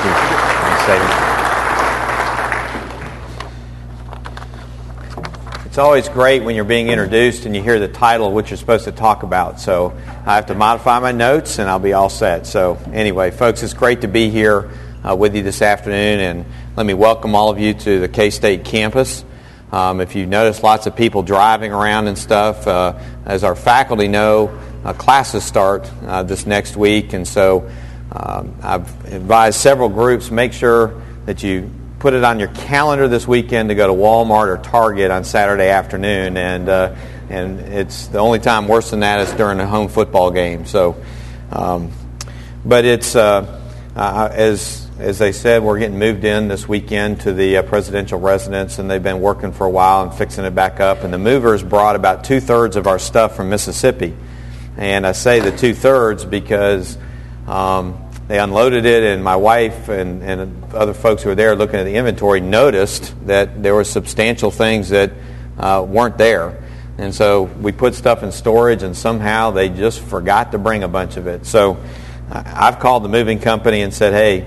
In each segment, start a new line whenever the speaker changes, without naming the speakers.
you. Thanks, David. It's always great when you're being introduced and you hear the title of what you're supposed to talk about. So I have to modify my notes and I'll be all set. So anyway, folks, it's great to be here with you this afternoon, and let me welcome all of you to the K-State campus. If you notice lots of people driving around and stuff, as our faculty know, classes start this next week, and so I've advised several groups, make sure that you put it on your calendar this weekend to go to Walmart or Target on Saturday afternoon, and it's the only time worse than that is during a home football game. So, but it's as they said, we're getting moved in this weekend to the presidential residence, and they've been working for a while and fixing it back up. And the movers brought about 2/3 of our stuff from Mississippi. And I say the 2/3 because they unloaded it, and my wife and other folks who were there looking at the inventory noticed that there were substantial things that weren't there. And so we put stuff in storage, and somehow they just forgot to bring a bunch of it. So I've called the moving company and said, hey,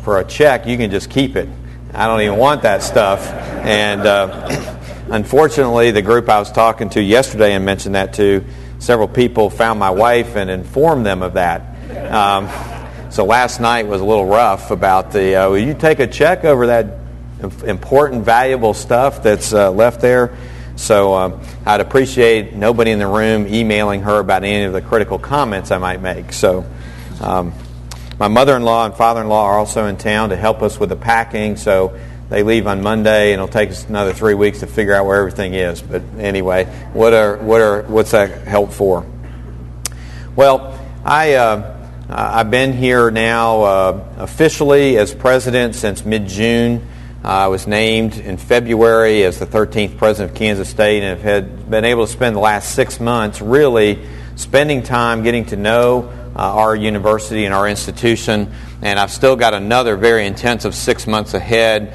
for a check, you can just keep it. I don't even want that stuff. And unfortunately, the group I was talking to yesterday and mentioned that to, several people found my wife and informed them of that. So last night was a little rough about the, will you take a check over that important, valuable stuff that's left there? So I'd appreciate nobody in the room emailing her about any of the critical comments I might make. So my mother-in-law and father-in-law are also in town to help us with the packing, so they leave on Monday, and it'll take us another 3 weeks to figure out where everything is. But anyway, what's that help for? Well, I've been here now officially as president since mid-June. I was named in February as the 13th president of Kansas State, and have been able to spend the last 6 months really spending time getting to know our university and our institution, and I've still got another very intensive 6 months ahead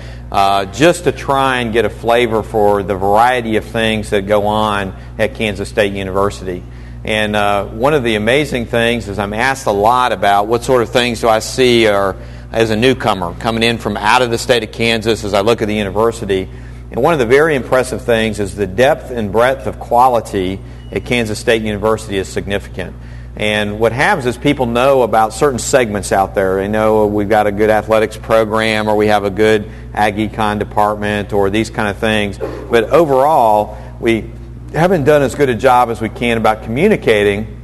just to try and get a flavor for the variety of things that go on at Kansas State University. And one of the amazing things is I'm asked a lot about what sort of things do I see as a newcomer coming in from out of the state of Kansas as I look at the university. And one of the very impressive things is the depth and breadth of quality at Kansas State University is significant. And what happens is people know about certain segments out there. They know we've got a good athletics program, or we have a good ag econ department, or these kind of things. But overall, we haven't done as good a job as we can about communicating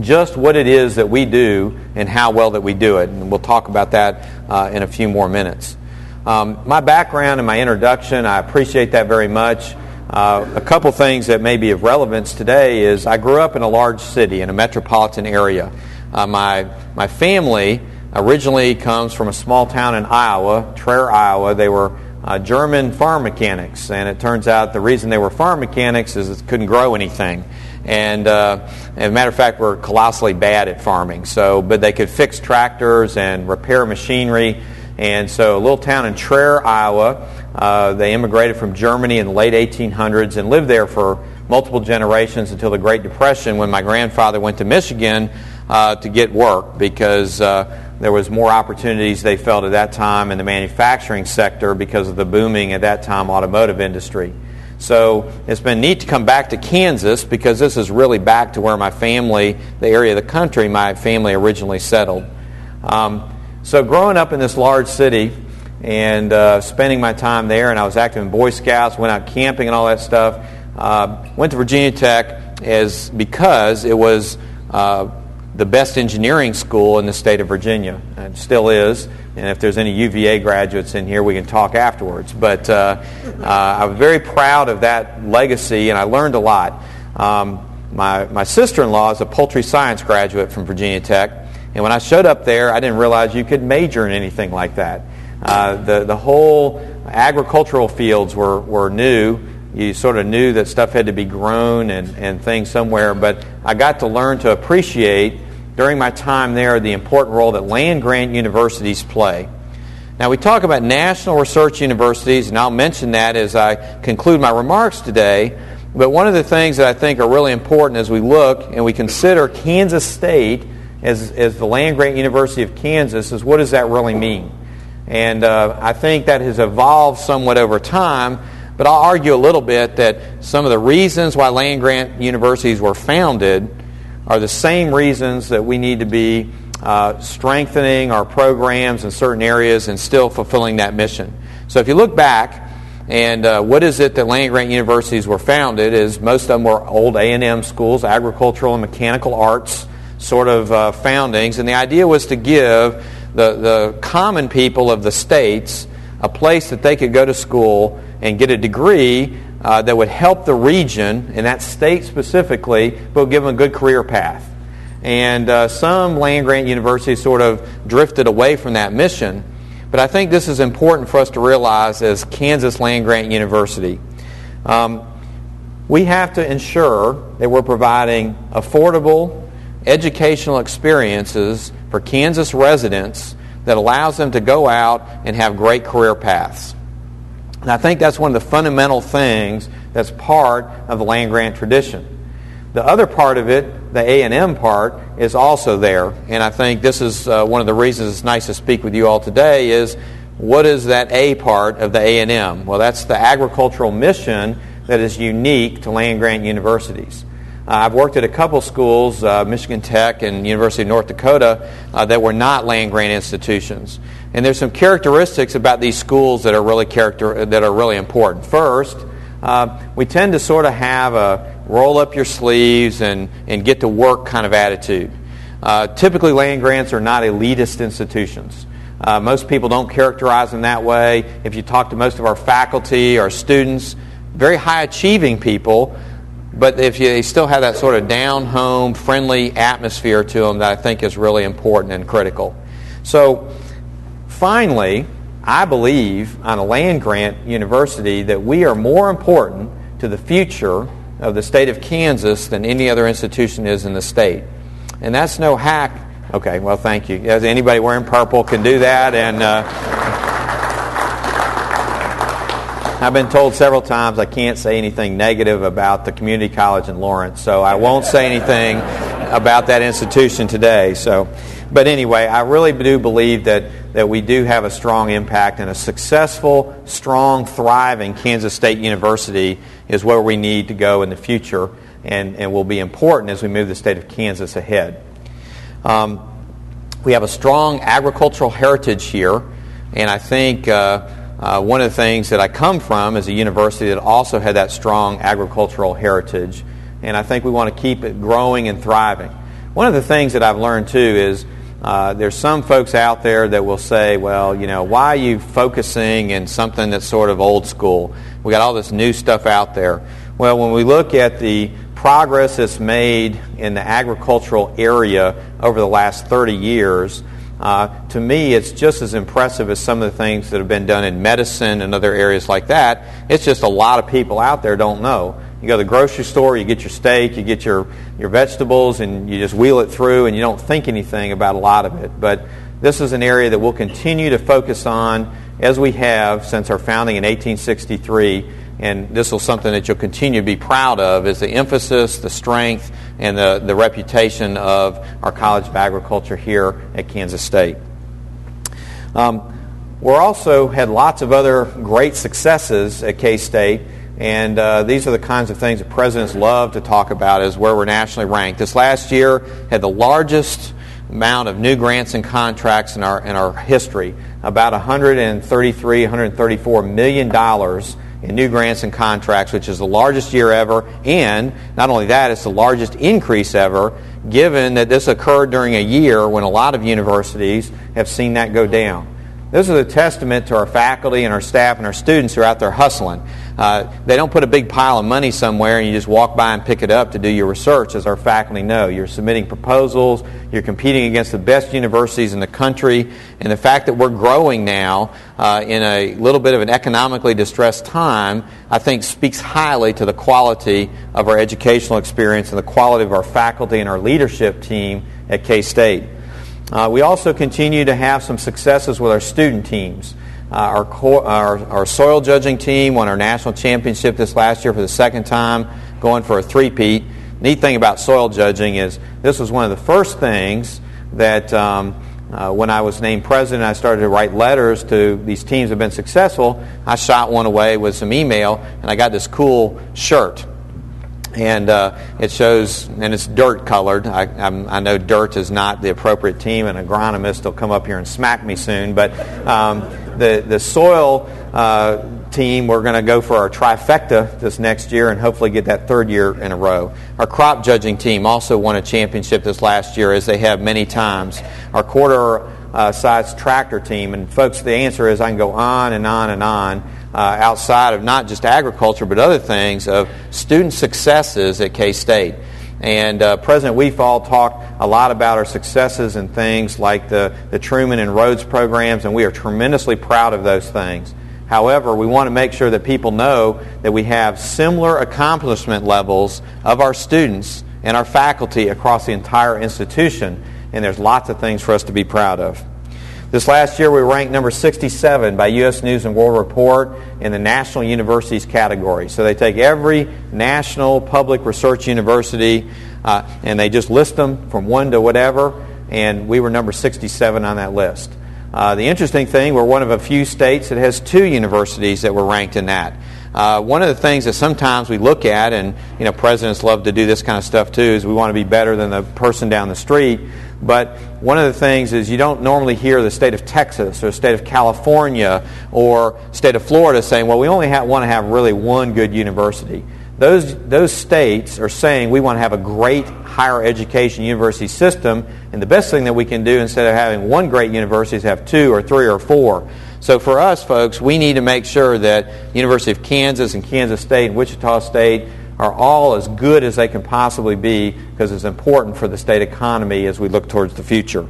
just what it is that we do and how well that we do it. And we'll talk about that in a few more minutes. My background and my introduction, I appreciate that very much. A couple things that may be of relevance today is I grew up in a large city, in a metropolitan area. My family originally comes from a small town in Iowa, Traer, Iowa. They were German farm mechanics, and it turns out the reason they were farm mechanics is they couldn't grow anything. And as a matter of fact, we're colossally bad at farming. But they could fix tractors and repair machinery. And so a little town in Traer, Iowa, they immigrated from Germany in the late 1800s and lived there for multiple generations until the Great Depression, when my grandfather went to Michigan to get work because there was more opportunities, they felt, at that time in the manufacturing sector because of the booming at that time automotive industry. So it's been neat to come back to Kansas because this is really back to where my family, the area of the country my family originally settled. So growing up in this large city and spending my time there, and I was active in Boy Scouts, went out camping and all that stuff, went to Virginia Tech because it was the best engineering school in the state of Virginia. It still is. And if there's any UVA graduates in here, we can talk afterwards. But I was very proud of that legacy, and I learned a lot. My sister-in-law is a poultry science graduate from Virginia Tech. And when I showed up there, I didn't realize you could major in anything like that. The whole agricultural fields were new. You sort of knew that stuff had to be grown and things somewhere. But I got to learn to appreciate, during my time there, the important role that land-grant universities play. Now, we talk about national research universities, and I'll mention that as I conclude my remarks today. But one of the things that I think are really important as we look and we consider Kansas State as the land-grant University of Kansas is, what does that really mean? And I think that has evolved somewhat over time, but I'll argue a little bit that some of the reasons why land-grant universities were founded are the same reasons that we need to be strengthening our programs in certain areas and still fulfilling that mission. So if you look back, and what is it that land-grant universities were founded is most of them were old A&M schools, agricultural and mechanical arts sort of foundings, and the idea was to give the common people of the states a place that they could go to school and get a degree that would help the region, and that state specifically, but would give them a good career path. And some land-grant universities sort of drifted away from that mission. But I think this is important for us to realize as Kansas Land-Grant University. We have to ensure that we're providing affordable educational experiences for Kansas residents that allows them to go out and have great career paths. And I think that's one of the fundamental things that's part of the land-grant tradition. The other part of it, the A&M part, is also there. And I think this is one of the reasons it's nice to speak with you all today is, what is that A part of the A&M? Well, that's the agricultural mission that is unique to land-grant universities. I've worked at a couple schools, Michigan Tech and University of North Dakota, that were not land-grant institutions. And there's some characteristics about these schools that are really important. First, we tend to sort of have a roll up your sleeves and get to work kind of attitude. Typically, land grants are not elitist institutions. Most people don't characterize them that way. If you talk to most of our faculty, our students, very high achieving people, but they still have that sort of down-home, friendly atmosphere to them that I think is really important and critical. So, finally, I believe on a land-grant university that we are more important to the future of the state of Kansas than any other institution is in the state. And that's no hack. Okay, well, thank you. As anybody wearing purple can do that. And I've been told several times I can't say anything negative about the community college in Lawrence, so I won't say anything about that institution today. But anyway, I really do believe that we do have a strong impact, and a successful, strong, thriving Kansas State University is where we need to go in the future, and will be important as we move the state of Kansas ahead. We have a strong agricultural heritage here, and I think one of the things that I come from is a university that also had that strong agricultural heritage, and I think we want to keep it growing and thriving. One of the things that I've learned too is there's some folks out there that will say, well, why are you focusing in something that's sort of old school? We got all this new stuff out there. Well, when we look at the progress that's made in the agricultural area over the last 30 years, to me it's just as impressive as some of the things that have been done in medicine and other areas like that. It's just a lot of people out there don't know. You go to the grocery store, you get your steak, you get your vegetables, and you just wheel it through, and you don't think anything about a lot of it. But this is an area that we'll continue to focus on as we have since our founding in 1863, and this is something that you'll continue to be proud of, is the emphasis, the strength, and the reputation of our College of Agriculture here at Kansas State. We're also had lots of other great successes at K-State. And these are the kinds of things that presidents love to talk about, is where we're nationally ranked. This last year had the largest amount of new grants and contracts in our history, about $134 million in new grants and contracts, which is the largest year ever. And not only that, it's the largest increase ever, given that this occurred during a year when a lot of universities have seen that go down. This is a testament to our faculty and our staff and our students who are out there hustling. They don't put a big pile of money somewhere and you just walk by and pick it up to do your research, as our faculty know. You're submitting proposals, you're competing against the best universities in the country, and the fact that we're growing now in a little bit of an economically distressed time, I think speaks highly to the quality of our educational experience and the quality of our faculty and our leadership team at K-State. We also continue to have some successes with our student teams. Our soil judging team won our national championship this last year for the second time, going for a three-peat. Neat thing about soil judging is this was one of the first things that when I was named president, I started to write letters to these teams that have been successful. I shot one away with some email, and I got this cool shirt. And it shows, and it's dirt colored. I know dirt is not the appropriate team. An agronomist will come up here and smack me soon. But the soil team, we're going to go for our trifecta this next year and hopefully get that third year in a row. Our crop judging team also won a championship this last year, as they have many times. Our quarter-size tractor team, and folks, the answer is I can go on and on and on. Outside of not just agriculture but other things, of student successes at K-State. And President Weefall talked a lot about our successes and things like the Truman and Rhodes programs, and we are tremendously proud of those things. However, we want to make sure that people know that we have similar accomplishment levels of our students and our faculty across the entire institution, and there's lots of things for us to be proud of. This last year, we ranked number 67 by U.S. News & World Report in the National Universities category. So they take every national public research university and they just list them from 1 to whatever, and we were number 67 on that list. The interesting thing, we're one of a few states that has 2 universities that were ranked in that. One of the things that sometimes we look at, and presidents love to do this kind of stuff too, is we want to be better than the person down the street. But one of the things is you don't normally hear the state of Texas or the state of California or state of Florida saying, well, we only want to have really one good university. Those states are saying we want to have a great higher education university system, and the best thing that we can do instead of having one great university is have 2 or 3 or 4. So for us, folks, we need to make sure that University of Kansas and Kansas State and Wichita State are all as good as they can possibly be, because it's important for the state economy as we look towards the future.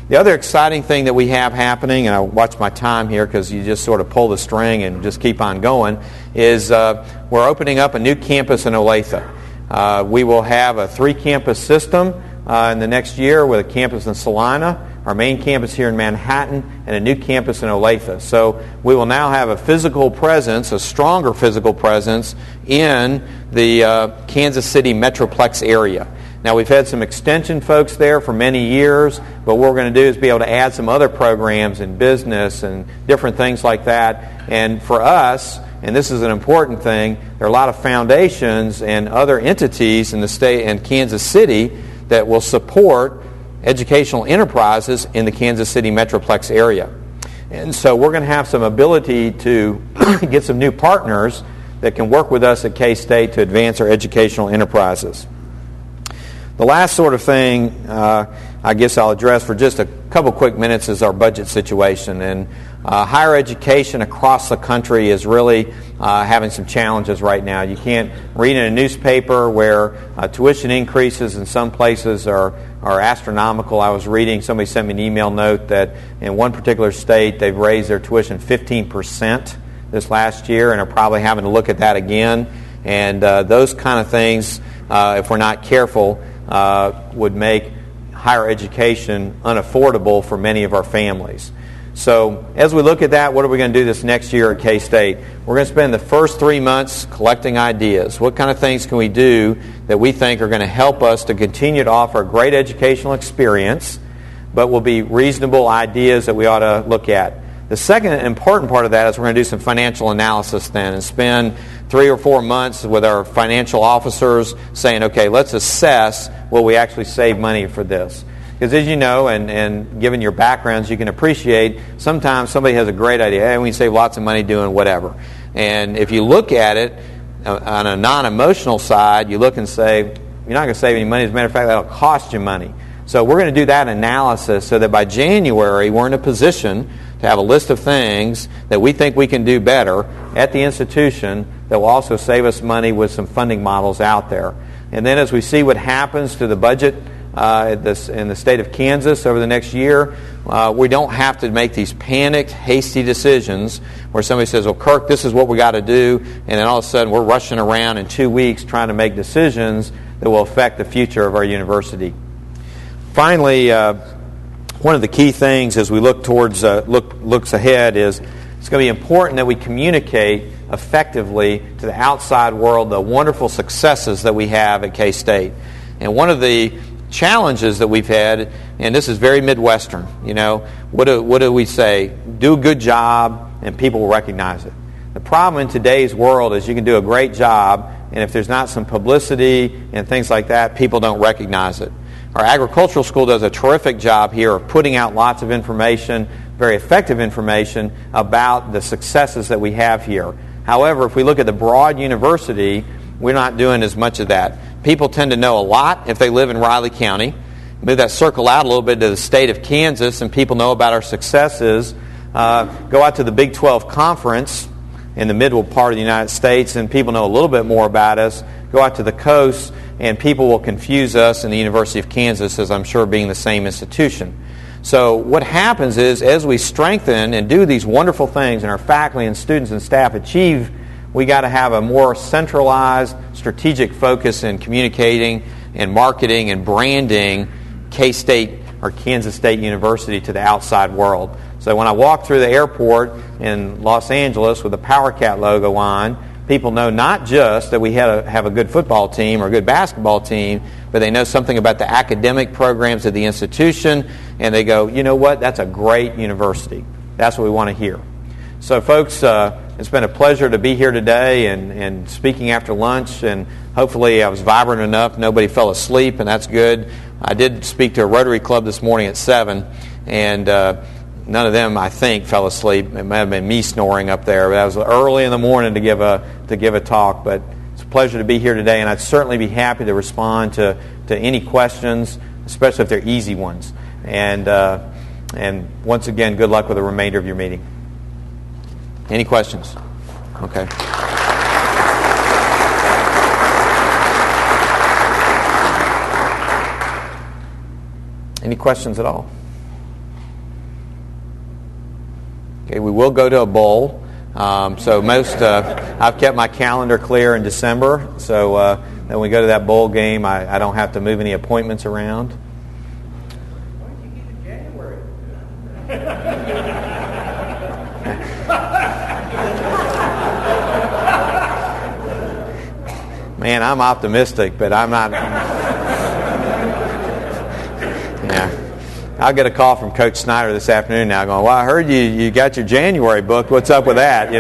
The other exciting thing that we have happening, and I watch my time here because you just sort of pull the string and just keep on going, is we're opening up a new campus in Olathe. We will have a 3-campus system in the next year, with a campus in Salina, our main campus here in Manhattan, and a new campus in Olathe. So we will now have a physical presence, a stronger physical presence, in the Kansas City Metroplex area. Now, we've had some extension folks there for many years, but what we're going to do is be able to add some other programs in business and different things like that. And for us, and this is an important thing, there are a lot of foundations and other entities in the state and Kansas City that will support educational enterprises in the Kansas City Metroplex area. And so we're going to have some ability to get some new partners that can work with us at K-State to advance our educational enterprises. The last sort of thing I guess I'll address for just a couple quick minutes is our budget situation. And higher education across the country is really having some challenges right now. You can't read in a newspaper where tuition increases in some places are astronomical. I was reading, somebody sent me an email note that in one particular state they've raised their tuition 15% this last year and are probably having to look at that again. And those kind of things, if we're not careful, would make higher education unaffordable for many of our families. So as we look at that, what are we going to do this next year at K-State? We're going to spend the first 3 months collecting ideas. What kind of things can we do that we think are going to help us to continue to offer a great educational experience, but will be reasonable ideas that we ought to look at? The second important part of that is we're going to do some financial analysis then and spend 3 or 4 months with our financial officers saying, okay, let's assess will we actually save money for this. Because as you know, and given your backgrounds, you can appreciate sometimes somebody has a great idea. Hey, we can save lots of money doing whatever. And if you look at it on a non-emotional side, you look and say, you're not going to save any money. As a matter of fact, that'll cost you money. So we're going to do that analysis so that by January, we're in a position to have a list of things that we think we can do better at the institution that will also save us money with some funding models out there. And then as we see what happens to the budget in the state of Kansas over the next year, we don't have to make these panicked, hasty decisions where somebody says, well, Kirk, this is what we got to do, and then all of a sudden we're rushing around in 2 weeks trying to make decisions that will affect the future of our university. Finally, one of the key things as we look towards looks ahead is it's going to be important that we communicate effectively to the outside world the wonderful successes that we have at K-State. And one of the challenges that we've had, and this is very Midwestern, what do we say? Do a good job and people will recognize it. The problem in today's world is you can do a great job, and if there's not some publicity and things like that, people don't recognize it. Our agricultural school does a terrific job here of putting out lots of information, very effective information about the successes that we have here. However, if we look at the broad university, we're not doing as much of that. People tend to know a lot if they live in Riley County. Move that circle out a little bit to the state of Kansas, and people know about our successes. Go out to the Big 12 Conference in the middle part of the United States, and people know a little bit more about us. Go out to the coast, and people will confuse us and the University of Kansas as I'm sure being the same institution. So what happens is, as we strengthen and do these wonderful things and our faculty and students and staff achieve, we got to have a more centralized, strategic focus in communicating and marketing and branding K-State or Kansas State University to the outside world. So when I walk through the airport in Los Angeles with the PowerCat logo on, people know not just that we have a good football team or a good basketball team, but they know something about the academic programs of the institution, and they go, you know what, that's a great university. That's what we want to hear. So folks, it's been a pleasure to be here today and speaking after lunch, and hopefully I was vibrant enough, nobody fell asleep, and that's good. I did speak to a Rotary Club this morning at 7, and none of them, I think, fell asleep. It may have been me snoring up there. But that was early in the morning to give a talk. But it's a pleasure to be here today, and I'd certainly be happy to respond to any questions, especially if they're easy ones. And once again, good luck with the remainder of your meeting. Any questions? Okay. Any questions at all? Okay, we will go to a bowl. I've kept my calendar clear in December, so then when we go to that bowl game, I don't have to move any appointments around.
Why don't you keep it January?
Man, I'm optimistic, but I'm not. Yeah. I'll get a call from Coach Snyder this afternoon now going, well, I heard you got your January booked. What's up with that?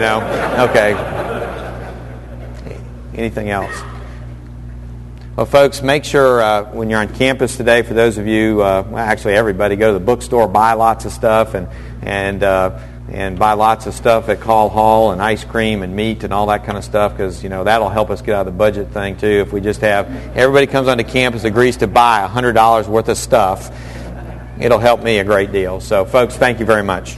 Okay. Anything else? Well, folks, make sure when you're on campus today, for those of you, actually everybody, go to the bookstore, buy lots of stuff, and buy lots of stuff at Call Hall, and ice cream and meat and all that kind of stuff, because that'll help us get out of the budget thing too. If we just have everybody comes onto campus, agrees to buy $100 worth of stuff, it'll help me a great deal. So, folks, thank you very much.